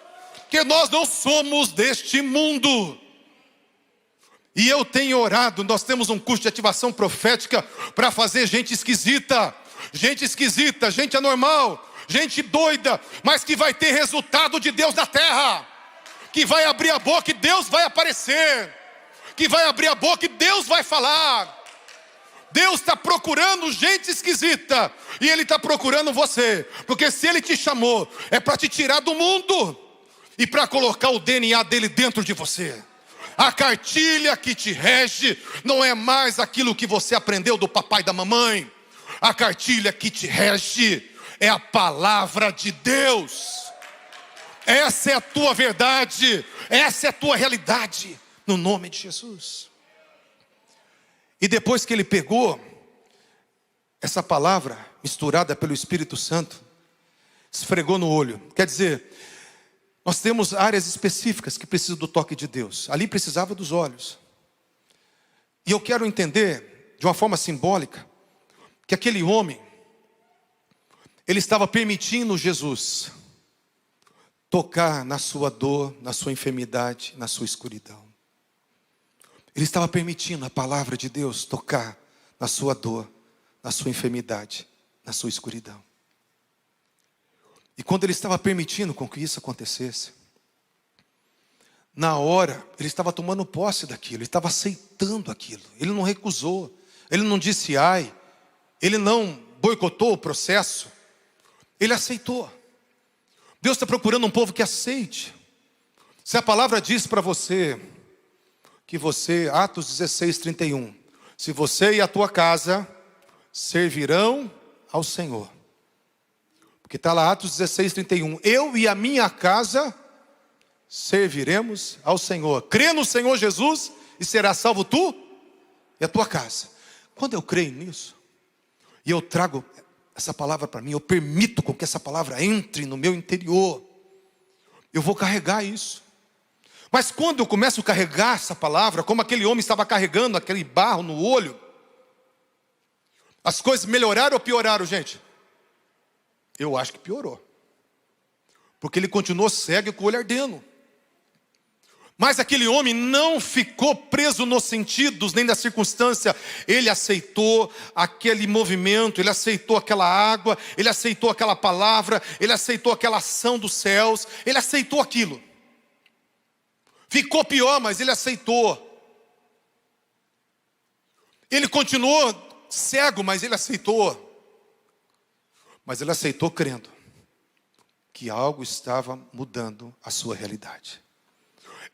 que nós não somos deste mundo. E eu tenho orado, nós temos um curso de ativação profética para fazer gente esquisita, gente anormal, gente doida, mas que vai ter resultado de Deus na terra, que vai abrir a boca e Deus vai aparecer, que vai abrir a boca e Deus vai falar. Deus está procurando gente esquisita, e Ele está procurando você, porque se Ele te chamou, é para te tirar do mundo, e para colocar o DNA dele dentro de você. A cartilha que te rege, não é mais aquilo que você aprendeu do papai e da mamãe. A cartilha que te rege, é a palavra de Deus. Essa é a tua verdade, essa é a tua realidade, no nome de Jesus. E depois que ele pegou essa palavra misturada pelo Espírito Santo, esfregou no olho. Quer dizer, nós temos áreas específicas que precisam do toque de Deus. Ali precisava dos olhos. E eu quero entender, de uma forma simbólica, que aquele homem, ele estava permitindo Jesus tocar na sua dor, na sua enfermidade, na sua escuridão. Ele estava permitindo a palavra de Deus tocar na sua dor, na sua enfermidade, na sua escuridão. E quando ele estava permitindo com que isso acontecesse, na hora, ele estava tomando posse daquilo, ele estava aceitando aquilo. Ele não recusou, ele não disse ai, ele não boicotou o processo, ele aceitou. Deus está procurando um povo que aceite. Se a palavra diz para você, que você, Atos 16, 31, se você e a tua casa servirão ao Senhor. Porque está lá Atos 16, 31, eu e a minha casa serviremos ao Senhor. Crê no Senhor Jesus e será salvo tu e a tua casa. Quando eu creio nisso, e eu trago essa palavra para mim, eu permito com que essa palavra entre no meu interior, eu vou carregar isso. Mas quando eu começo a carregar essa palavra, como aquele homem estava carregando aquele barro no olho, as coisas melhoraram ou pioraram, gente? Eu acho que piorou. Porque ele continuou cego e com o olho ardendo. Mas aquele homem não ficou preso nos sentidos, nem na circunstância. Ele aceitou aquele movimento, ele aceitou aquela água, ele aceitou aquela palavra, ele aceitou aquela ação dos céus, ele aceitou aquilo. Ficou pior, mas ele aceitou. Ele continuou cego, mas ele aceitou. Mas ele aceitou crendo que algo estava mudando a sua realidade.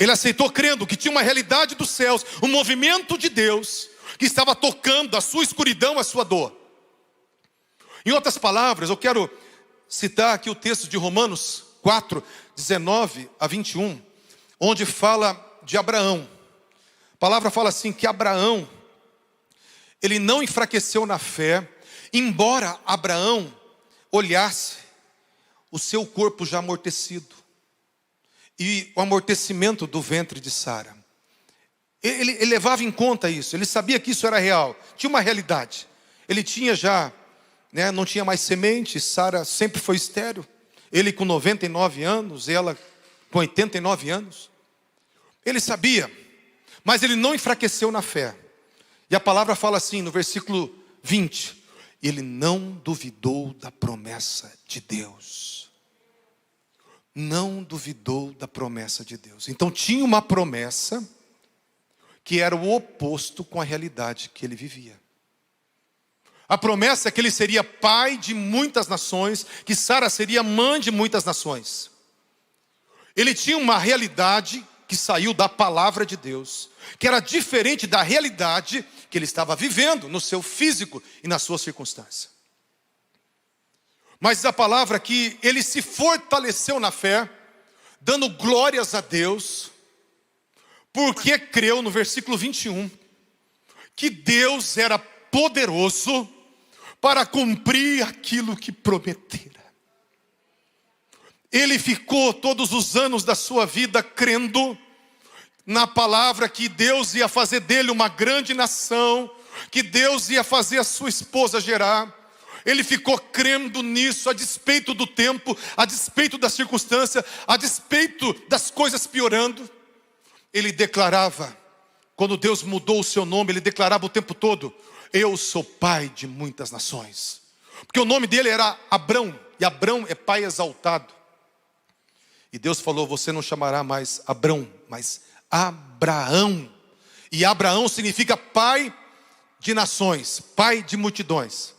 Ele aceitou crendo que tinha uma realidade dos céus, um movimento de Deus, que estava tocando a sua escuridão, a sua dor. Em outras palavras, eu quero citar aqui o texto de Romanos 4, 19 a 21, onde fala de Abraão. A palavra fala assim, que Abraão, ele não enfraqueceu na fé, embora Abraão olhasse o seu corpo já amortecido, e o amortecimento do ventre de Sara. Ele levava em conta isso, ele sabia que isso era real, tinha uma realidade. Ele tinha já, não tinha mais semente, Sara sempre foi estéril. Ele com 99 anos, ela com 89 anos. Ele sabia, mas ele não enfraqueceu na fé. E a palavra fala assim no versículo 20, ele não duvidou da promessa de Deus. não duvidou da promessa de Deus. Então tinha uma promessa que era o oposto com a realidade que ele vivia. A promessa é que ele seria pai de muitas nações, que Sara seria mãe de muitas nações. Ele tinha uma realidade que saiu da palavra de Deus, que era diferente da realidade que ele estava vivendo no seu físico e na sua circunstância. Mas a palavra que ele se fortaleceu na fé, dando glórias a Deus, porque creu no versículo 21, que Deus era poderoso para cumprir aquilo que prometera. Ele ficou todos os anos da sua vida crendo na palavra que Deus ia fazer dele uma grande nação, que Deus ia fazer a sua esposa gerar. Ele ficou crendo nisso, a despeito do tempo, a despeito da circunstância, a despeito das coisas piorando. Ele declarava, quando Deus mudou o seu nome, ele declarava o tempo todo: eu sou pai de muitas nações. Porque o nome dele era Abrão, e Abrão é pai exaltado. E Deus falou: você não chamará mais Abrão, mas Abraão. E Abraão significa pai de nações, pai de multidões.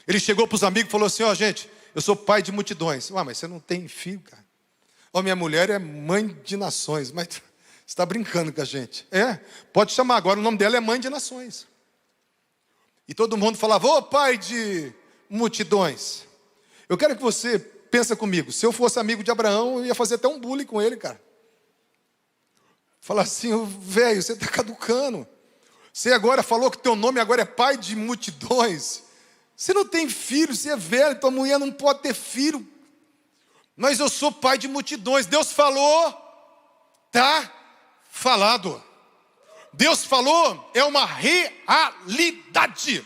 Ele chegou para os amigos e falou assim: ó, gente, eu sou pai de multidões. Ué, mas você não tem filho, cara. Ó, minha mulher é mãe de nações. Mas você está brincando com a gente. É, pode chamar agora, o nome dela é mãe de nações. E todo mundo falava: ô, pai de multidões. Eu quero que você pense comigo. Se eu fosse amigo de Abraão, eu ia fazer até um bullying com ele, cara. Falar assim: velho, você está caducando. Você agora falou que teu nome agora é pai de multidões. Você não tem filho, você é velho, tua mulher não pode ter filho. Mas eu sou pai de multidões. Deus falou, tá falado. Deus falou, é uma realidade.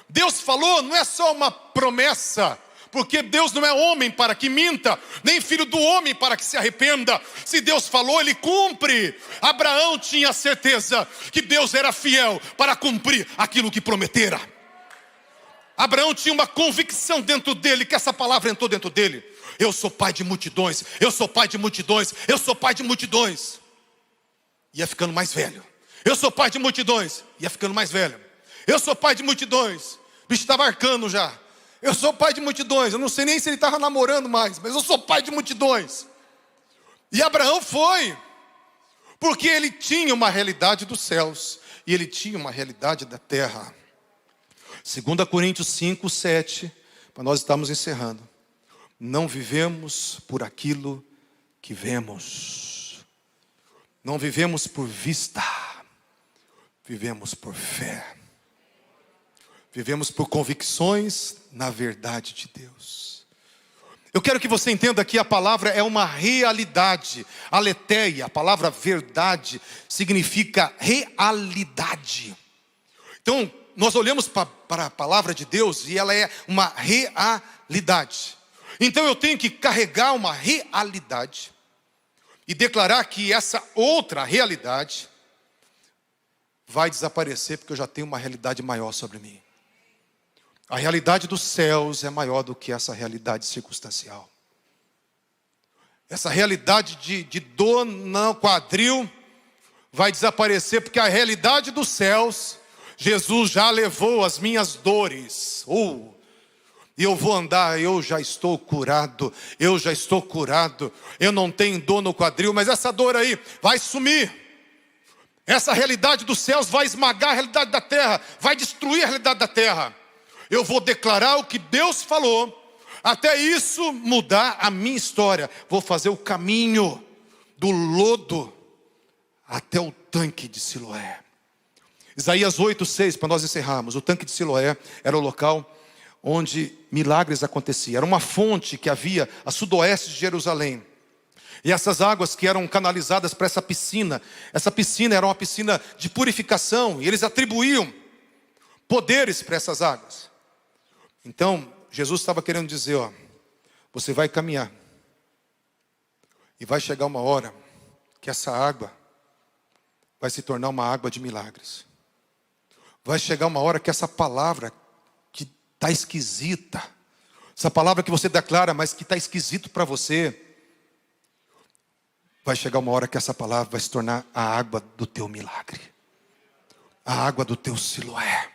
Deus falou, não é só uma promessa, porque Deus não é homem para que minta, nem filho do homem para que se arrependa. Se Deus falou, Ele cumpre. Abraão tinha certeza que Deus era fiel para cumprir aquilo que prometera. Abraão tinha uma convicção dentro dele, que essa palavra entrou dentro dele: eu sou pai de multidões, eu sou pai de multidões, eu sou pai de multidões. Ia ficando mais velho. Eu sou pai de multidões. Ia ficando mais velho. Eu sou pai de multidões. O bicho estava arcando já. Eu sou pai de multidões. Eu não sei nem se ele estava namorando mais, mas eu sou pai de multidões. E Abraão foi, porque ele tinha uma realidade dos céus e ele tinha uma realidade da terra. 2 Coríntios 5, 7, para nós estarmos encerrando. Não vivemos por aquilo que vemos. Não vivemos por vista. Vivemos por fé. Vivemos por convicções na verdade de Deus. Eu quero que você entenda que a palavra é uma realidade. Aletheia, a palavra verdade, significa realidade. Então, nós olhamos para a palavra de Deus e ela é uma realidade. Então eu tenho que carregar uma realidade e declarar que essa outra realidade vai desaparecer, porque eu já tenho uma realidade maior sobre mim. A realidade dos céus é maior do que essa realidade circunstancial. Essa realidade de dor no quadril vai desaparecer, porque a realidade dos céus, Jesus já levou as minhas dores. E eu vou andar, eu já estou curado. Eu já estou curado. Eu não tenho dor no quadril, mas essa dor aí vai sumir. Essa realidade dos céus vai esmagar a realidade da terra, vai destruir a realidade da terra. Eu vou declarar o que Deus falou, até isso mudar a minha história. Vou fazer o caminho do lodo até o tanque de Siloé. Isaías 8:6, para nós encerrarmos. O tanque de Siloé era o local onde milagres aconteciam. Era uma fonte que havia a sudoeste de Jerusalém. E essas águas que eram canalizadas para essa piscina era uma piscina de purificação. E eles atribuíam poderes para essas águas. Então, Jesus estava querendo dizer, você vai caminhar. E vai chegar uma hora que essa água vai se tornar uma água de milagres. Vai chegar uma hora que essa palavra que está esquisita, essa palavra que você declara, mas que está esquisito para você, vai chegar uma hora que essa palavra vai se tornar a água do teu milagre, a água do teu Siloé.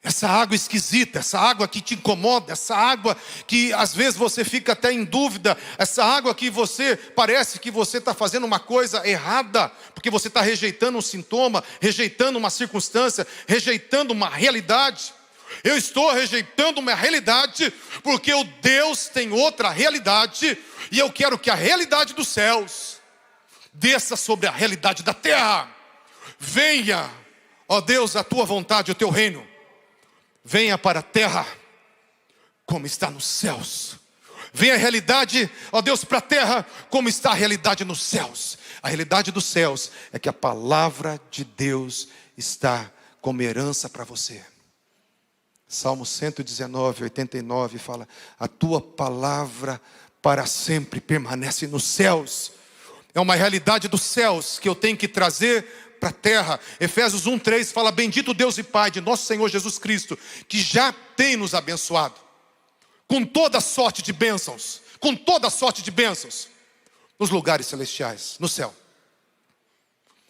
Essa água esquisita, essa água que te incomoda, essa água que às vezes você fica até em dúvida, essa água que você parece que você está fazendo uma coisa errada, porque você está rejeitando um sintoma, rejeitando uma circunstância, rejeitando uma realidade. Eu estou rejeitando uma realidade, porque o Deus tem outra realidade, e eu quero que a realidade dos céus desça sobre a realidade da terra. Venha, ó Deus, a tua vontade, o teu reino. Venha para a terra, como está nos céus. Venha a realidade, ó Deus, para a terra, como está a realidade nos céus. A realidade dos céus é que a palavra de Deus está como herança para você. Salmo 119, 89 fala: a tua palavra para sempre permanece nos céus. É uma realidade dos céus que eu tenho que trazer para a terra. Efésios 1:3 fala: bendito Deus e Pai de nosso Senhor Jesus Cristo, que já tem nos abençoado com toda sorte de bênçãos, com toda sorte de bênçãos nos lugares celestiais, no céu.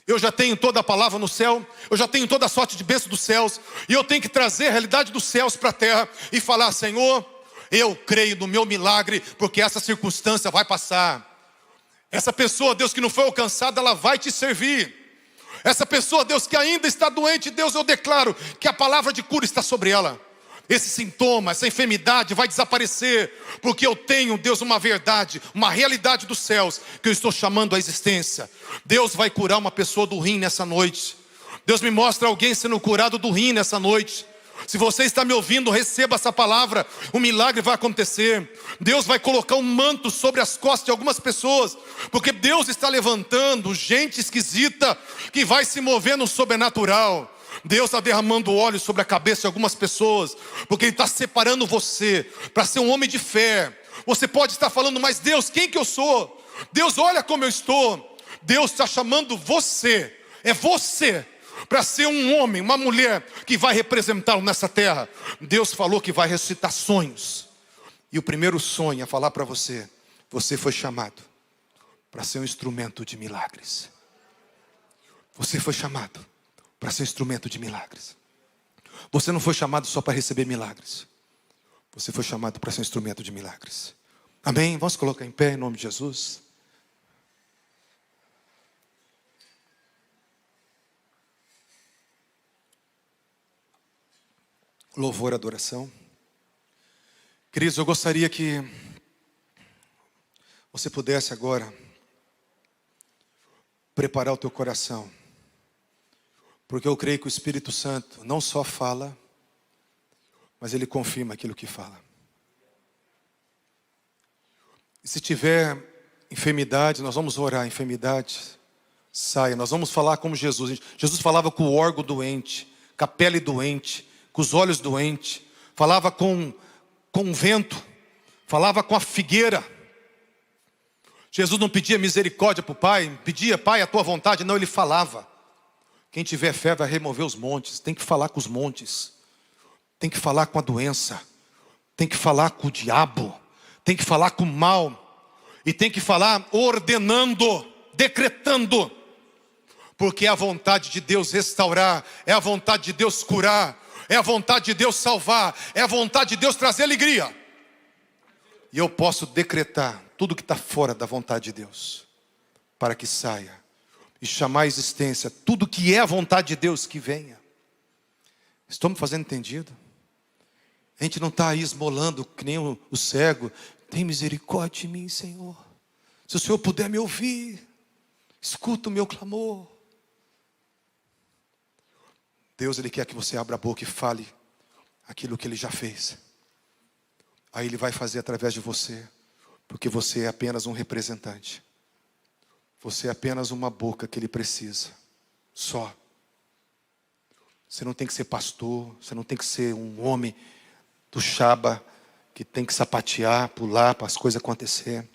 Eu já tenho toda a palavra no céu, eu já tenho toda a sorte de bênção dos céus, e eu tenho que trazer a realidade dos céus para a terra e falar: Senhor, eu creio no meu milagre, porque essa circunstância vai passar. Essa pessoa, Deus, que não foi alcançada, ela vai te servir. Essa pessoa, Deus, que ainda está doente, Deus, eu declaro que a palavra de cura está sobre ela. Esse sintoma, essa enfermidade vai desaparecer, porque eu tenho, Deus, uma verdade, uma realidade dos céus, que eu estou chamando à existência. Deus vai curar uma pessoa do rim nessa noite. Deus me mostra alguém sendo curado do rim nessa noite. Se você está me ouvindo, receba essa palavra, o milagre vai acontecer. Deus vai colocar um manto sobre as costas de algumas pessoas, porque Deus está levantando gente esquisita, que vai se mover no sobrenatural. Deus está derramando óleo sobre a cabeça de algumas pessoas, porque Ele está separando você para ser um homem de fé. Você pode estar falando: mas Deus, quem que eu sou? Deus, olha como eu estou. Deus está chamando você, é você, para ser um homem, uma mulher que vai representá-lo nessa terra. Deus falou que vai ressuscitar sonhos, e o primeiro sonho é falar para você: você foi chamado para ser um instrumento de milagres. Você foi chamado para ser instrumento de milagres. Você não foi chamado só para receber milagres, você foi chamado para ser instrumento de milagres. Amém? Vamos colocar em pé em nome de Jesus. Louvor, adoração. Queridos, eu gostaria que você pudesse agora preparar o teu coração, porque eu creio que o Espírito Santo não só fala, mas Ele confirma aquilo que fala. E se tiver enfermidade, nós vamos orar: enfermidade, saia. Nós vamos falar como Jesus. Jesus falava com o órgão doente, com a pele doente, com os olhos doentes, falava com o vento, falava com a figueira. Jesus não pedia misericórdia para o Pai, pedia: Pai, a tua vontade. Não, Ele falava. Quem tiver fé vai remover os montes. Tem que falar com os montes, tem que falar com a doença, tem que falar com o diabo, tem que falar com o mal, e tem que falar ordenando, decretando, porque é a vontade de Deus restaurar, é a vontade de Deus curar, é a vontade de Deus salvar, é a vontade de Deus trazer alegria. E eu posso decretar tudo que está fora da vontade de Deus, para que saia, e chamar à existência tudo que é a vontade de Deus que venha. Estou me fazendo entendido? A gente não está aí esmolando que nem o cego: tem misericórdia de mim, Senhor. Se o Senhor puder me ouvir, escuta o meu clamor. Deus, Ele quer que você abra a boca e fale aquilo que Ele já fez. Aí Ele vai fazer através de você, porque você é apenas um representante. Você é apenas uma boca que Ele precisa, só. Você não tem que ser pastor, você não tem que ser um homem do Shaba, que tem que sapatear, pular para as coisas acontecerem.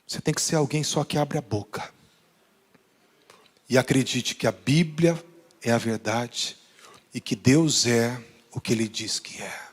Você tem que ser alguém só que abre a boca. E acredite que a Bíblia é a verdade, e que Deus é o que Ele diz que é.